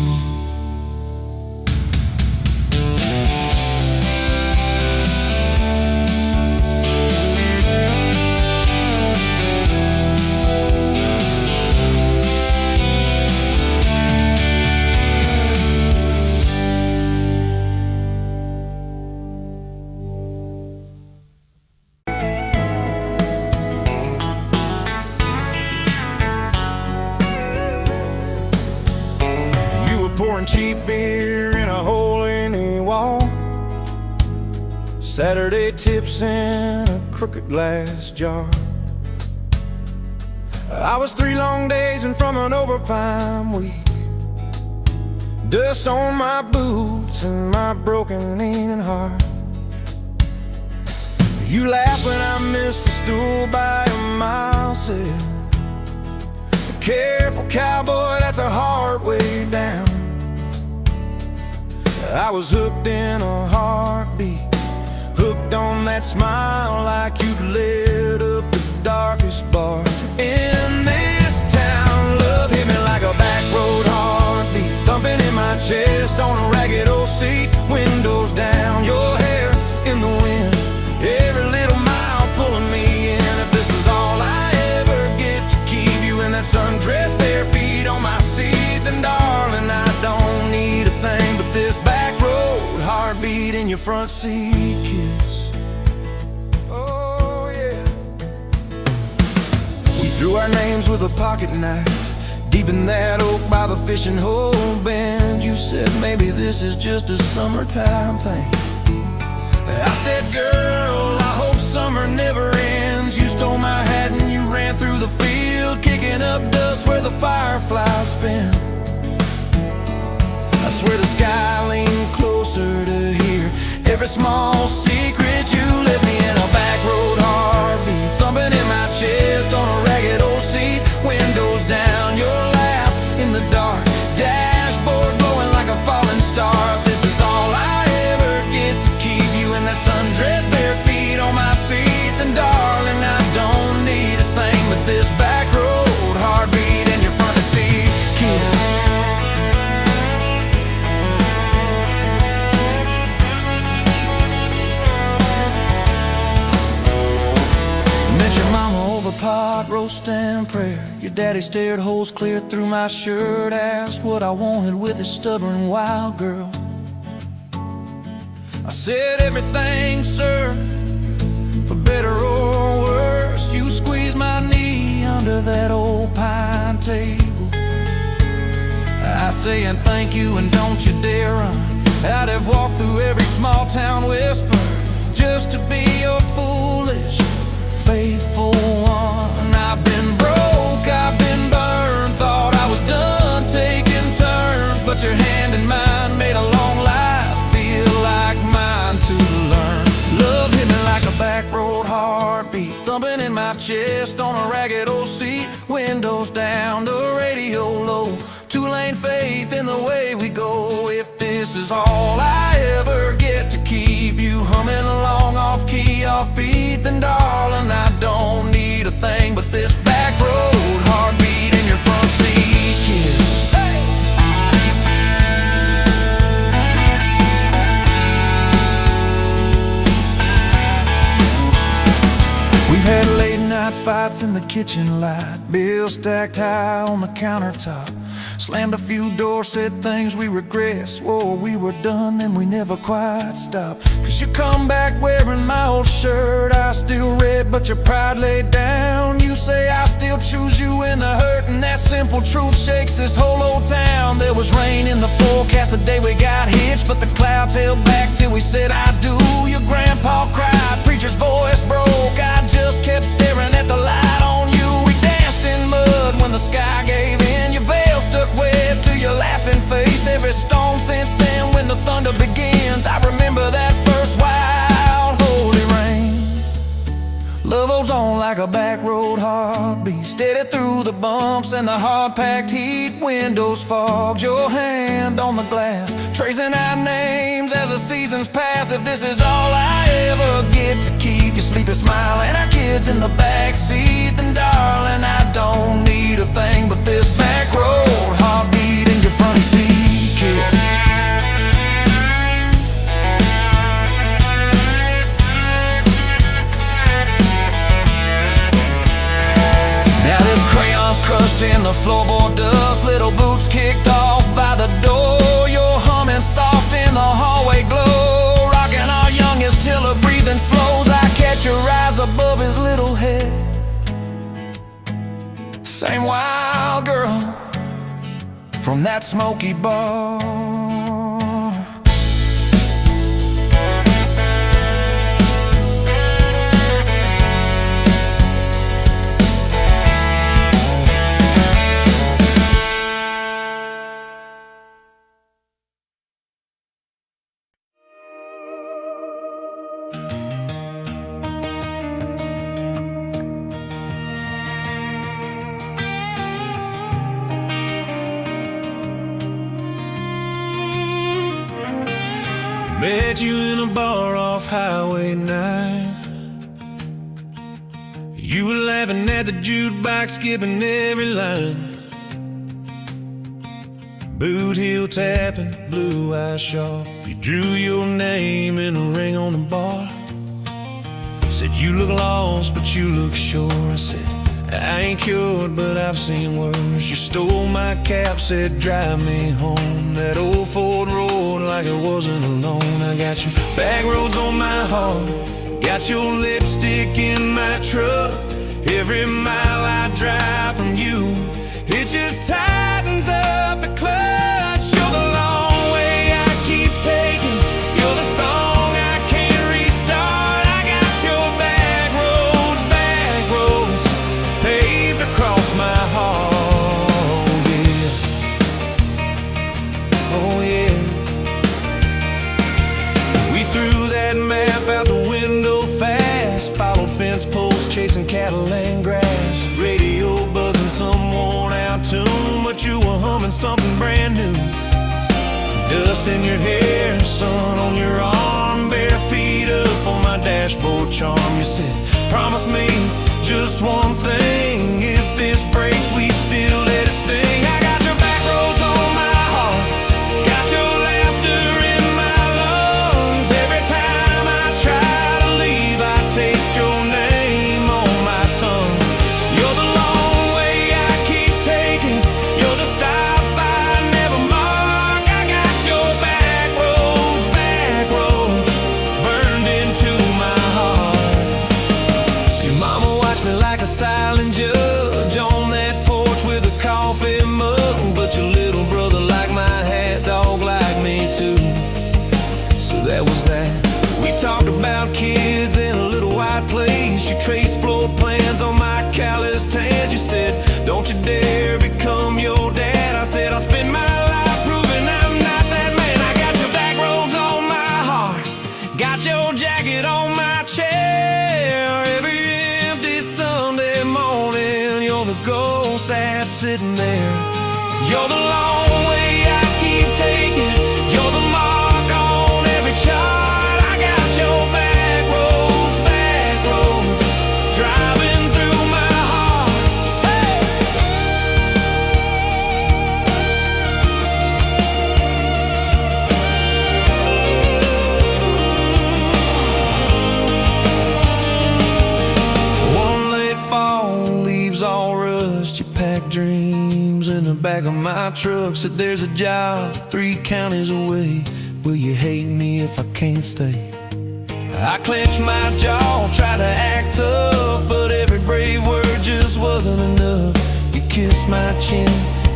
Speaker 1: pouring cheap beer in a hole in the wall. Saturday tips in a crooked glass jar. I was 3 long days and from an overtime week. Dust on my boots and my broken leaning heart. You laugh when I missed a stool by a mile sail. Careful cowboy, that's a hard way down. I was hooked in a heartbeat, hooked on that smile like you'd lit up the darkest bar in this town. Love hit me like a back road heartbeat, thumping in my chest on a ragged old seat. Windows down, your hair in the wind, every little mile pulling me in. If this is all I ever get to keep you in that sundress, bare feet on my seat, then darling, I don't need a thing but this back road heartbeat in your front seat kiss. Oh yeah. We threw our names with a pocket knife deep in that oak by the fishing hole bend. You said maybe this is just a summertime thing. I said, girl, I hope summer never ends. You stole my hat and you ran through the field, kicking up dust where the fireflies spin. I swear the sky leaned closer to hear every small secret you let me in. A back road heartbeat thumping in my chest on a ragged old seat. Windows down, your laugh in the dark, dashboard glowing like a falling star. This is all I ever get to keep you in that sundress, bare feet on my seat, then darling, I don't need a thing but this back road heartbeat in your front seat kiss. Met your mama over pot roast and prayer. Your daddy stared holes clear through my shirt, asked what I wanted with his stubborn wild girl. I said everything, sir, for better or worse. You squeezed my knee under that old pine table. I say and thank you and don't you dare run. I'd have walked through every small town whisper just to be your foolish, faithful one. I've been broke, I've been burned, thought I was done taking turns, but your hand in mine made a long life feel like mine to learn. Love hit me like a back road heartbeat, thumping in my chest on a ragged old seat. Windows down, the radio low, 2-lane faith in the way we go. If this is all I ever get to keep you humming along off key, off beat, then darling, I don't need a thing but this back road heartbeat in your front seat kiss. We've had late night fights in the kitchen light, bills stacked high on the countertop. Slammed a few doors, said things we regret, swore we were done, then we never quite stopped. Cause you come back wearing my old shirt, I still red but your pride laid down. You say I still choose you in the hurt, and that simple truth shakes this whole old town. There was rain in the forecast the day we got hitched, but the clouds held back till we said I do. Your grandpa cried, preacher's voice broke, I just kept staring at the light on you. We danced in mud when the sky gave in, your veil stuck wet to your laughing face. Every storm since then when the thunder begins, I remember that first wild holy rain. Love holds on like a back road heartbeat, steady through the bumps and the hard-packed heat. Windows fogged, your hand on the glass, tracing our names as the seasons pass. If this is all I ever get to keep you sleeping, smiling, our kids in the backseat, then darling, I don't need a thing but this back road heartbeat in your front seat kiss. Crushed in the floorboard dust, little boots kicked off by the door. You're humming soft in the hallway glow, rocking our youngest till her breathing slows. I catch your eyes above his little head, same wild girl from that smoky bar.
Speaker 3: Met you in a bar off Highway 9. You were laughing at the jukebox, skipping every line. Boot heel tapping, blue eyes sharp. You drew your name in a ring on the bar. Said you look lost, but you look sure. I said, I ain't cured, but I've seen worse. You stole my cap, said drive me home. That old Ford road like it wasn't alone. I got your back roads on my heart, got your lipstick in my truck. Every mile I drive from you, it just tightens up the clutch. You're the long way I keep taking, you're the song I can't restart. I got your back roads paved across my heart, yeah. Oh yeah. We threw that map out the window fast, followed fence posts, chasing cattle and grass. Radio buzzing some worn out tune, but you were humming something brand new. Dust in your hair, sun on your arm, bare feet up on my dashboard charm. You said, promise me just one thing, if this breaks we still let it sting. I got your back roads on my heart, got your laughter in my lungs. Every time I try to leave, I taste your name on my tongue. You're the long way I keep taking, you're the stop I never mark. I got your back roads burned into my heart. Your mama watched me like a silent judge on that porch with a coffee mug, but your little brother liked my hat, dog like me too. So that was that. We talked about kids in a little white place. You traced floor plans on my calloused hands. You said, don't you dare become your dad. I said, I'll spend my life proving I'm not that man. I got your back roads on my heart, got your jacket on my chair. Every empty Sunday morning, you're the ghost that's sitting there. You're the long way I keep taking, you're the mark on every chart. I got your back roads driving through my heart. Hey! One late fall, leaves all rust. You pack dreams in the back of my truck. Said there's a job 3 counties away. Will you hate me if I can't stay? I clenched my jaw, tried to act tough, but every brave word just wasn't enough. You kissed my chin,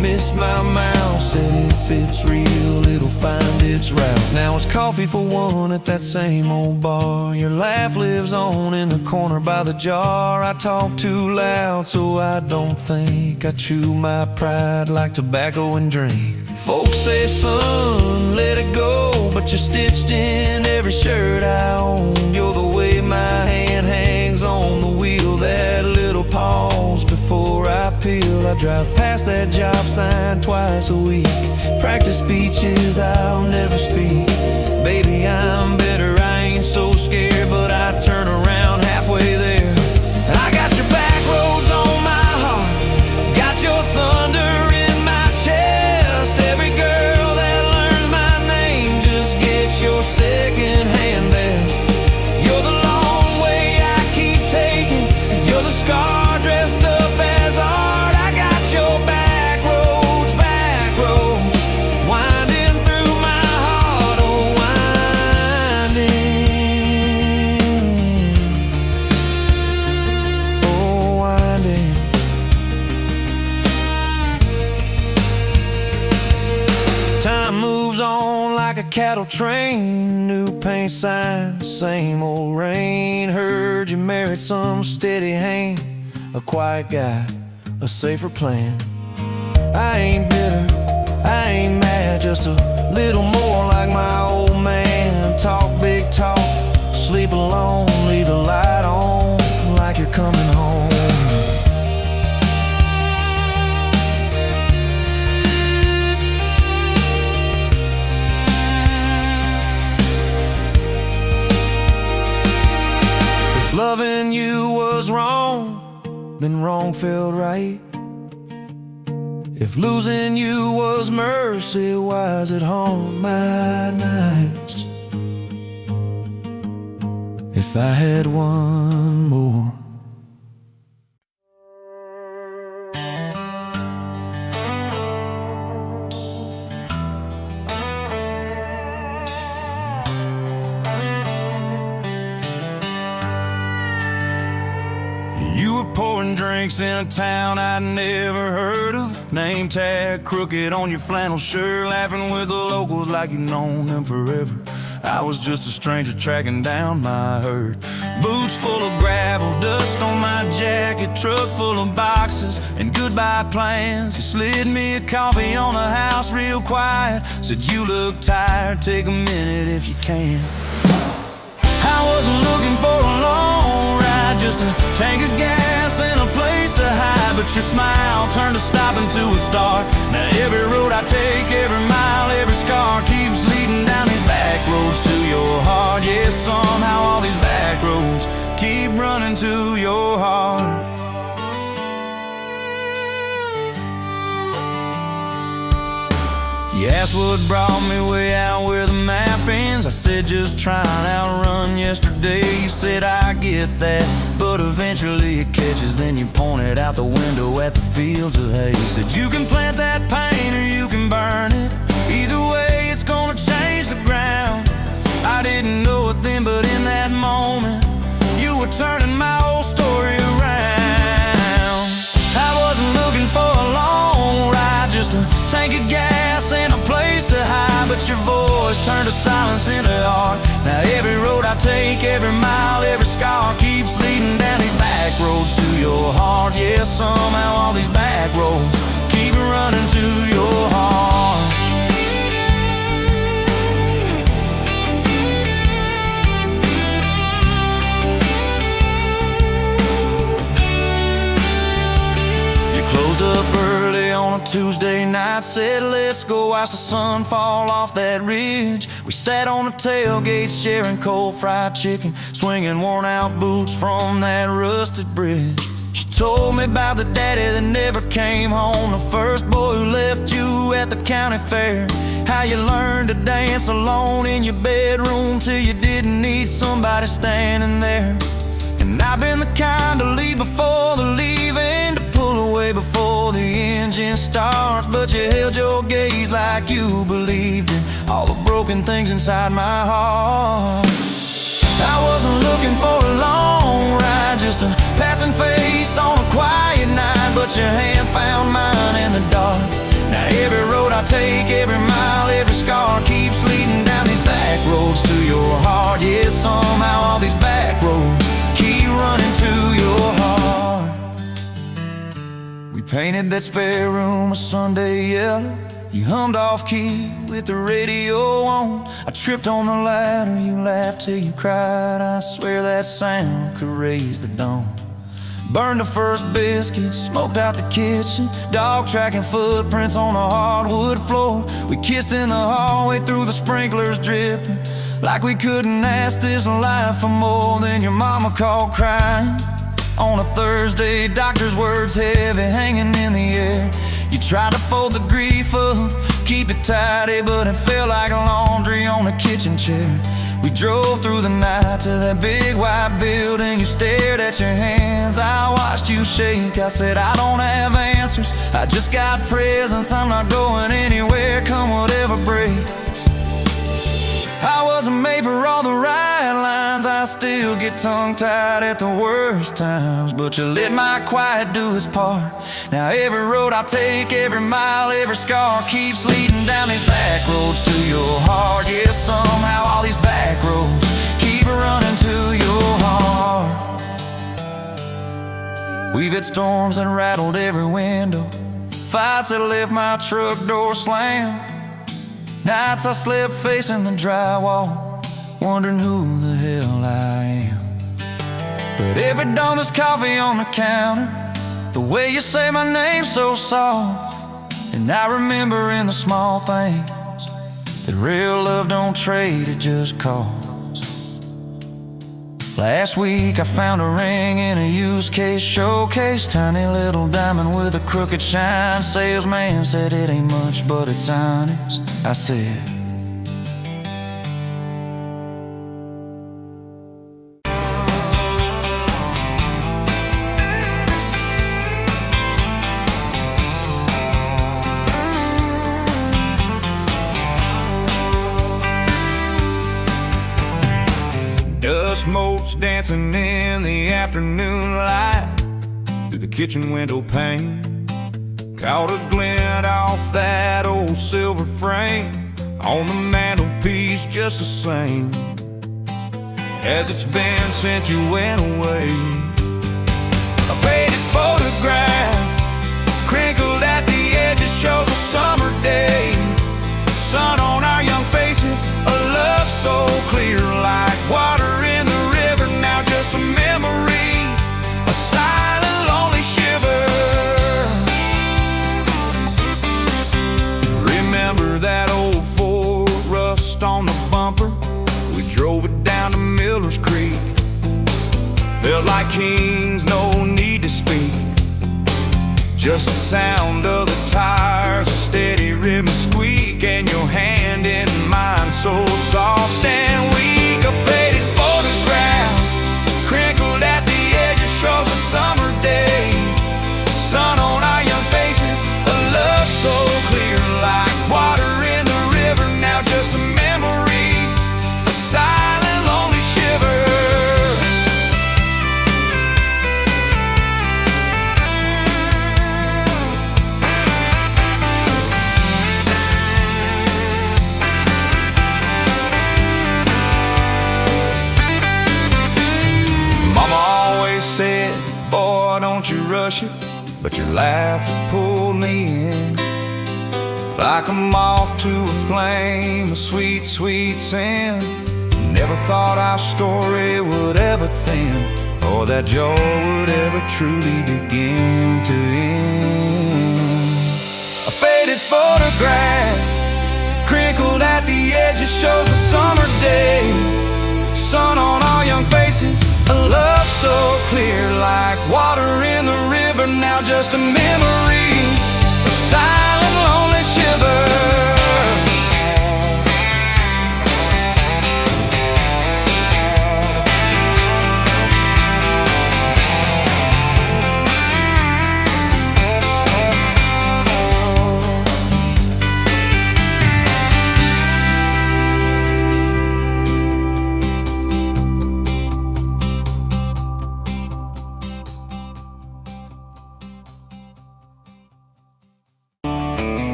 Speaker 3: missed my mouth, said if it's real, it'll find its route. Now it's coffee for one at that same old bar. Your laugh lives on in the corner by the jar. I talk too loud, so I don't think. I chew my pride like tobacco and drink. Folks say, son, let it go, but you're stitched in every shirt I own. You're the way my hand hangs on the wheel, that little pause before I peel. I drive past that job sign twice a week, practice speeches I'll never speak. Baby, I'm better, I ain't so scared, but I turn around halfway there. I got your back roads on my heart, got your thunder in my chest. Every girl that learns my name just gets your second-hand best. You're the long way I keep taking, you're the scar dressed up as art. I got your back roads winding through my heart, oh winding. that cattle train, new paint signs, same old rain. Heard you married some steady hand, a quiet guy, a safer plan. I ain't bitter, I ain't mad, just a little more like my old man. Talk big talk, sleep alone, leave the light on like you're coming home. If loving you was wrong, then wrong felt right. If losing you was mercy, why is it haunt my nights? If I had one more. You were pouring drinks in a town I'd never heard of. Name tag crooked on your flannel shirt, laughing with the locals like you'd known them forever. I was just a stranger tracking down my herd. Boots full of gravel, dust on my jacket, truck full of boxes and goodbye plans. You slid me a coffee on the house real quiet, said you look tired, take a minute if you can. I wasn't looking for a long ride, just a tank of gas and a place to hide. But your smile turned a stop into a start. Now every road I take, every mile, every scar keeps leading down these back roads to your heart. Yeah, somehow all these back roads keep running to your heart. You asked what brought me way out where the map ends. I said just trying to outrun yesterday. You said I get that, but eventually it catches. Then you pointed out the window at the fields of hay. You said you can plant that pain or you can burn it. Either way it's gonna change the ground. I didn't know it then, but in that moment you were turning my whole story around. I wasn't looking for a long ride, just a tank of gas and a place to hide. But your voice turned a silence into art. Now every road I take, every mile, every scar keeps leading down these back roads to your heart. Yeah, somehow all these back roads keep running to your heart. Closed up early on a Tuesday night, said let's go watch the sun fall off that ridge. We sat on the tailgate sharing cold fried chicken, swinging worn out boots from that rusted bridge. She told me about the daddy that never came home, the first boy who left you at the county fair. How you learned to dance alone in your bedroom till you didn't need somebody standing there. And I've been the kind to leave before the leaving, to pull away before the engine starts. But you held your gaze like you believed in all the broken things inside my heart. I wasn't looking for a long ride, just a passing face on a quiet night. But your hand found mine in the dark. Now every road I take, every mile, every scar keeps leading down these back roads to your heart. Yeah, somehow all these back roads keep running to your heart. We painted that spare room a Sunday yellow. You hummed off key with the radio on. I tripped on the ladder, you laughed till you cried. I swear that sound could raise the dawn. Burned the first biscuit, smoked out the kitchen, dog tracking footprints on the hardwood floor. We kissed in the hallway through the sprinklers dripping, like we couldn't ask this life for more. Than your mama called crying on a Thursday, doctor's words heavy hanging in the air. You tried to fold the grief up, keep it tidy, but it felt like laundry on a kitchen chair. We drove through the night to that big white building. You stared at your hands, I watched you shake. I said I don't have answers, I just got presents. I'm not going anywhere, come whatever breaks. I wasn't made for all the right lines, I still get tongue-tied at the worst times. But you let my quiet do its part,
Speaker 1: Now every road I take, every mile, every scar keeps leading down these back roads to your heart. Yeah, somehow all these back roads keep running to your heart. We've had storms that rattled every window, fights that left my truck door slammed, nights I slept facing the drywall, wondering who the hell I am. But every dawn there's coffee on the counter, the way you say my name so soft. And I remember in the small things that real love don't trade, it just costs. Last week I found a ring in a used case showcase, tiny little diamond with a crooked shine. Salesman said it ain't much, but it's honest. I said,
Speaker 3: dust motes dancing in the afternoon light through the kitchen window pane. Caught a glint off that old silver frame on the mantelpiece, just the same as it's been since you went away. A faded photograph crinkled at the edges shows a summer day. Sun on our young faces, a love so clear like water in the river. Now just a memory, a silent lonely shiver. Remember that old Ford, rust on the bumper, we drove it down to Miller's Creek. Felt like kings, no need to speak, just the sound of the tires, a steady rhythm squeak, and your hand in mine so soft and weak. A faded photograph crinkled at the edges shows a summer day. Sun on our young faces, a love so clear like water in the river. Now just a memory, a silent lonely shiver. Said, boy, don't you rush it, but your laugh pulled me in like a moth to a flame, a sweet, sweet sin. Never thought our story would ever thin, or that joy would ever truly begin to end. A faded photograph crinkled at the edges shows a summer day. Sun on our young faces, a love so clear like water in the river. Now just a memory, a silent lonely shiver.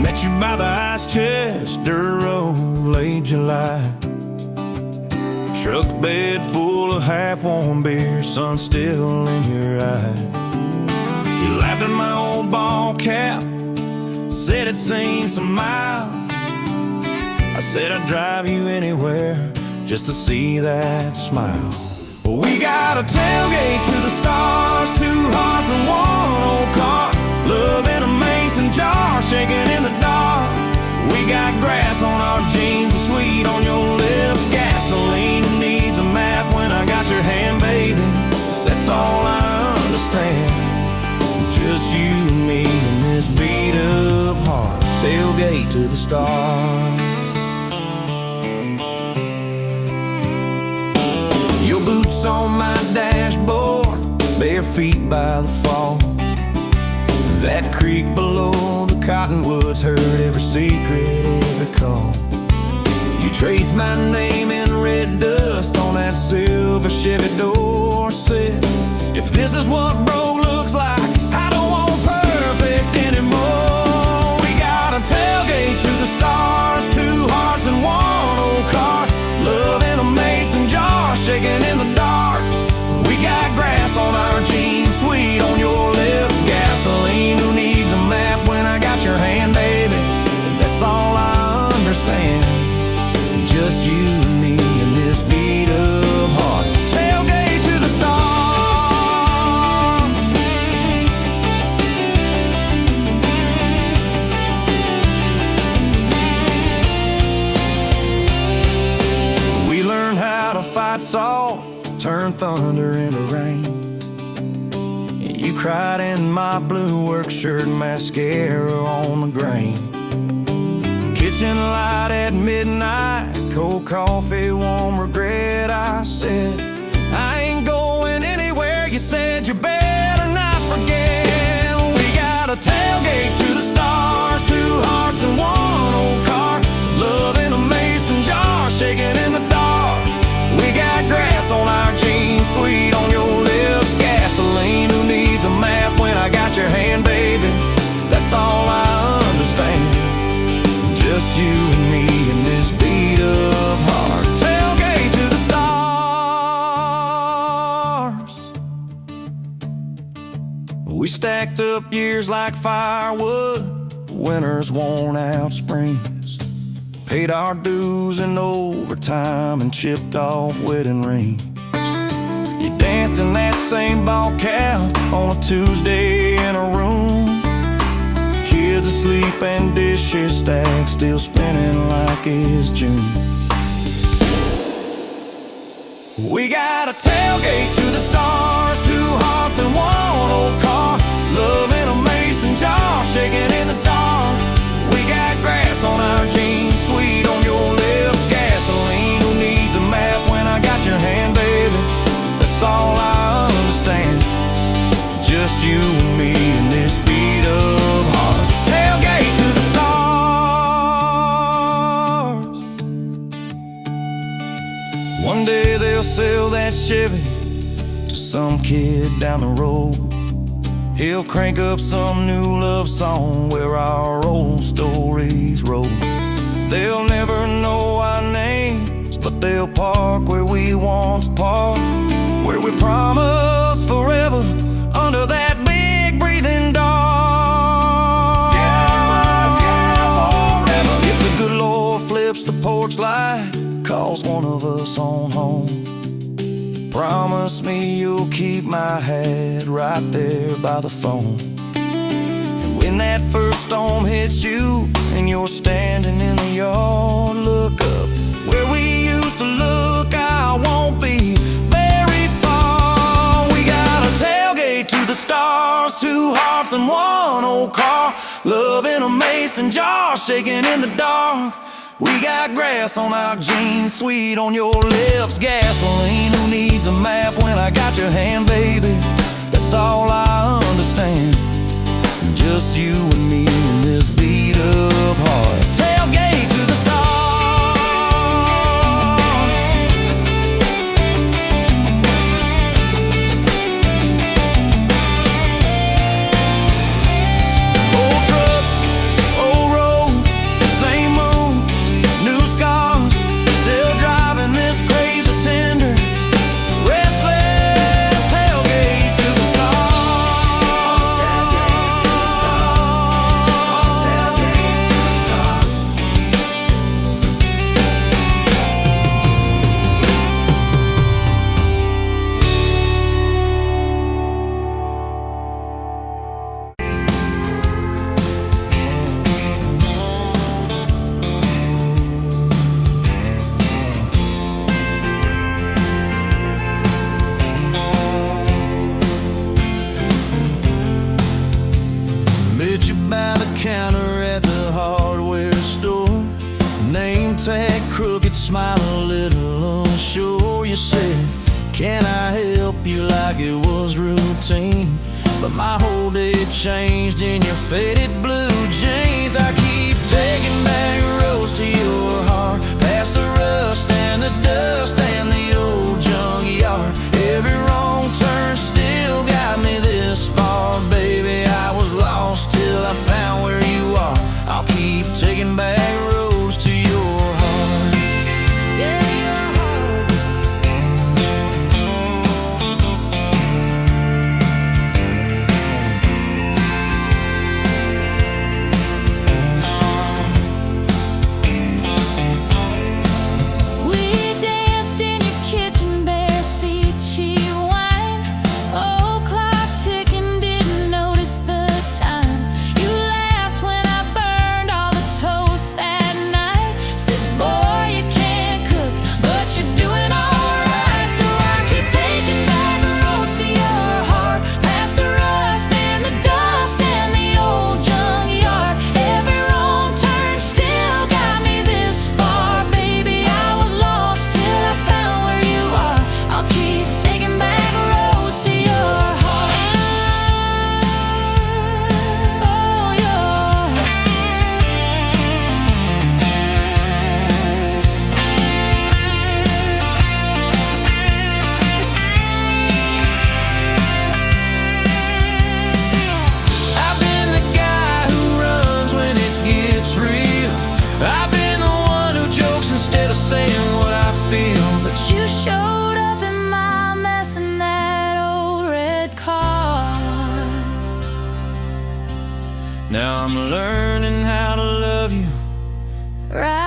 Speaker 3: Met you by the ice chest, dirt road, late July. Truck bed full of half-warm beer, sun still in your eye. You laughed at my old ball cap, said it's seen some miles. I said I'd drive you anywhere just to see that smile. We got a tailgate to the stars, two hearts and one old car. Love in a mason jar, shaking in the dark. We got grass on our jeans, sweet on your lips. Gasoline needs a map when I got your hand, baby. That's all I understand. Just you and me and this beat up heart. Tailgate to the stars. Your boots on my dashboard, bare feet by the fall. That creek below the cottonwoods heard every secret, every call. You Trace my name in red dust on that silver Chevy Dorset. If this is what broke looks like, I don't want perfect anymore. We got a tailgate to the stars, 2 hearts and 1 old car. Love in a mason jar, shaking in the dark. We got grass on our jeans, sweet on your lips. Gasoline, who needs a map when I got your hand, baby? That's all I understand. Just you and me and this beat up heart. Tailgate to the stars. We learned how to fight soft, turn thunder into rain. You cried in my blue work shirt, mascara on the grain. Kitchen light at midnight, cold coffee, warm regret. I said, I ain't going anywhere. You said you better not forget. We got a tailgate to the stars, 2 hearts and 1 old car. Love in a mason jar, shaking in the dark. We got grass on our jeans, sweet on your lips. Gasoline, who needs a map when I got your hand, baby? That's all I understand. Just you and me and this beat up heart. Tailgate to the stars. We stacked up years like firewood, winters worn out springs. Paid our dues in overtime and chipped off wedding rings. You danced in that same ball cap on a Tuesday in a room. Kids asleep and dishes stacked, still spinning like it's June. We got a tailgate to the stars, 2 hearts and 1 old car. Love in a mason jar, shaking in the dark. We got grass on our jeans, sweet on your lips. Gasoline, who needs a map when I got your hand, baby? That's all I understand. Just you and me and this beat up heart. Tailgate to the stars. One day they'll sell that Chevy to some kid down the road. He'll crank up some new love song where our old stories roll. They'll never know our names, but they'll park where we once parked, where we promised forever under that big breathing dog. Yeah, forever. If the good Lord flips the porch light, calls one of us on home, promise me you'll keep my hat right there by the phone. And when that first storm hits you and you're standing in the yard, look up where we used to look. I won't be very far. We got a tailgate to the stars, 2 hearts and 1 old car. Love in a mason jar, shaking in the dark. We got grass on our jeans, sweet on your lips. Gasoline, who needs a map when I got your hand, baby? That's all I understand. Just you and me and this beat up heart. Tailgate to the stars. Old truck, old road, same moon, new scars. Still driving this crazy tender, restless. Tailgate to the stars. Tailgate to the stars. Tailgate to the stars. Met you by the counter at the hardware store. Name tag crooked, smile a little unsure. You said, can I help you, like it was routine? But my whole day changed in your faded blue jeans. I keep taking back roads to your heart, past the
Speaker 1: Now I'm learning how to love you
Speaker 2: right